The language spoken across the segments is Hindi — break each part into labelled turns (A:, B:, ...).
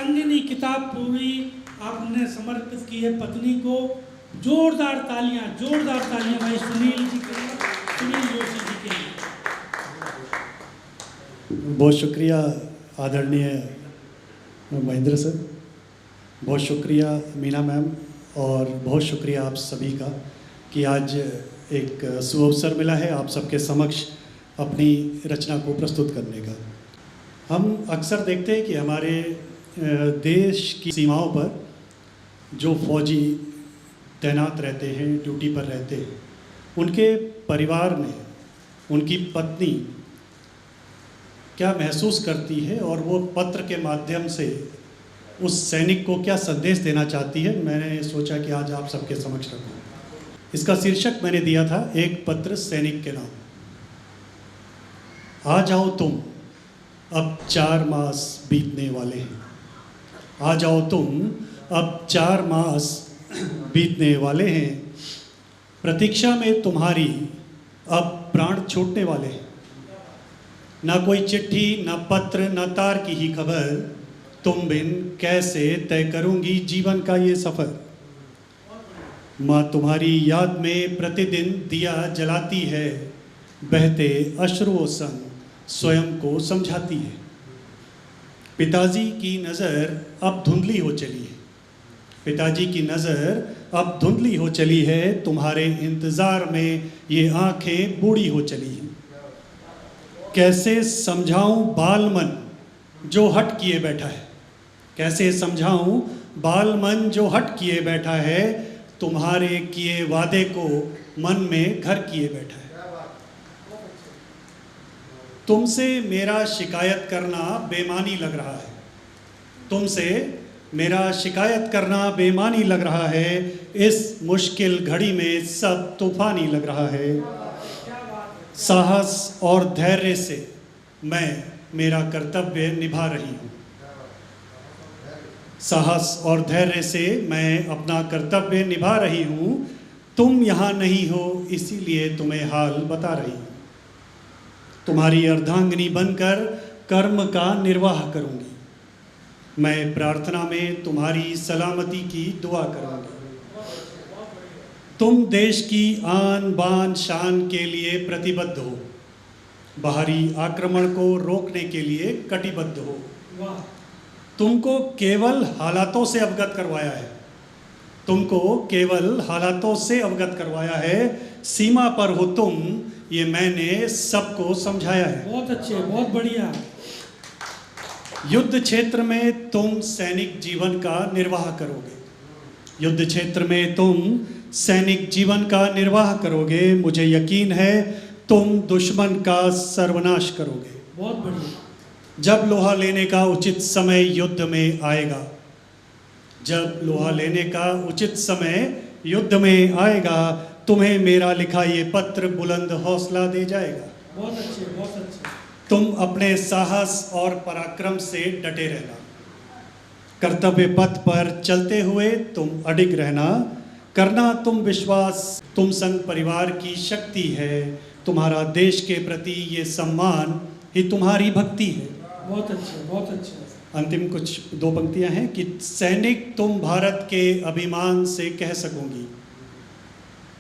A: संगिनी किताब पूरी आपने समर्पित की है पत्नी को। जोरदार तालियां भाई सुनील जी के लिए, सुनील जोशी जी के लिए।
B: बहुत शुक्रिया आदरणीय महेंद्र सर, बहुत शुक्रिया मीना मैम, और बहुत शुक्रिया आप सभी का कि आज एक सुअवसर मिला है आप सबके समक्ष अपनी रचना को प्रस्तुत करने का। हम अक्सर देखते हैं कि हमारे देश की सीमाओं पर जो फौजी तैनात रहते हैं, ड्यूटी पर रहते हैं, उनके परिवार में उनकी पत्नी क्या महसूस करती है और वो पत्र के माध्यम से उस सैनिक को क्या संदेश देना चाहती है, मैंने सोचा कि आज आप सबके समक्ष रखूं। इसका शीर्षक मैंने दिया था एक पत्र सैनिक के नाम। आ जाओ तुम, अब 4 मास बीतने वाले हैं। आ जाओ तुम, अब 4 मास बीतने वाले हैं। प्रतीक्षा में तुम्हारी अब प्राण छूटने वाले हैं। ना कोई चिट्ठी, ना पत्र, ना तार की ही खबर, तुम बिन कैसे तय करूंगी जीवन का ये सफ़र। माँ तुम्हारी याद में प्रतिदिन दिया जलाती है, बहते अश्रुओं संग स्वयं को समझाती है। पिताजी की नज़र अब धुंधली हो चली है। पिताजी की नज़र अब धुंधली हो चली है, तुम्हारे इंतज़ार में ये आंखें बूढ़ी हो चली हैं। कैसे समझाऊं बाल मन जो हट किए बैठा है। कैसे समझाऊं बाल मन जो हट किए बैठा है, तुम्हारे किए वादे को मन में घर किए बैठा है। तुमसे मेरा शिकायत करना बेमानी लग रहा है। तुमसे मेरा शिकायत करना बेमानी लग रहा है। इस मुश्किल घड़ी में सब तूफानी लग रहा है। साहस और धैर्य से मैं मेरा कर्तव्य निभा रही हूँ। साहस और धैर्य से मैं अपना कर्तव्य निभा रही हूँ। तुम यहाँ नहीं हो इसीलिए तुम्हें हाल बता रही हूँ। तुम्हारी अर्धांगिनी बनकर कर्म का निर्वाह करूँगी। मैं प्रार्थना में तुम्हारी सलामती की दुआ करूँगी। तुम देश की आन बान शान के लिए प्रतिबद्ध हो। बाहरी आक्रमण को रोकने के लिए कटिबद्ध हो। तुमको केवल हालातों से अवगत करवाया है। तुमको केवल हालातों से अवगत करवाया है। सीमा पर हो तुम, ये मैंने सबको समझाया है।
A: बहुत अच्छे, बहुत बढ़िया।
B: युद्ध क्षेत्र में तुम सैनिक जीवन का निर्वाह करोगे। युद्ध क्षेत्र में तुम सैनिक जीवन का निर्वाह करोगे। मुझे यकीन है तुम दुश्मन का सर्वनाश करोगे।
A: बहुत बढ़िया।
B: जब लोहा लेने का उचित समय युद्ध में आएगा, जब लोहा लेने का उचित समय युद्ध में आएगा, तुम्हें मेरा लिखा ये पत्र बुलंद हौसला दे जाएगा।
A: बहुत अच्छे, बहुत अच्छे।
B: तुम अपने साहस और पराक्रम से डटे रहना। कर्तव्य पथ पर चलते हुए तुम अडिग रहना। करना तुम विश्वास, तुम संग परिवार की शक्ति है। तुम्हारा देश के प्रति ये सम्मान ही तुम्हारी भक्ति है।
A: बहुत अच्छे, बहुत अच्छे।
B: अंतिम कुछ 2 पंक्तियां हैं कि सैनिक तुम भारत के अभिमान से कह सकोगी।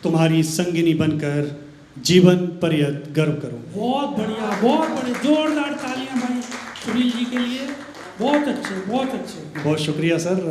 B: तुम्हारी संगिनी बनकर जीवन पर्यंत गर्व करूंगी।
A: बहुत बढ़िया, बहुत बढ़िया। जोरदार तालियां भाई सुनील जी के लिए। बहुत अच्छे, बहुत अच्छे।
B: बहुत शुक्रिया सर।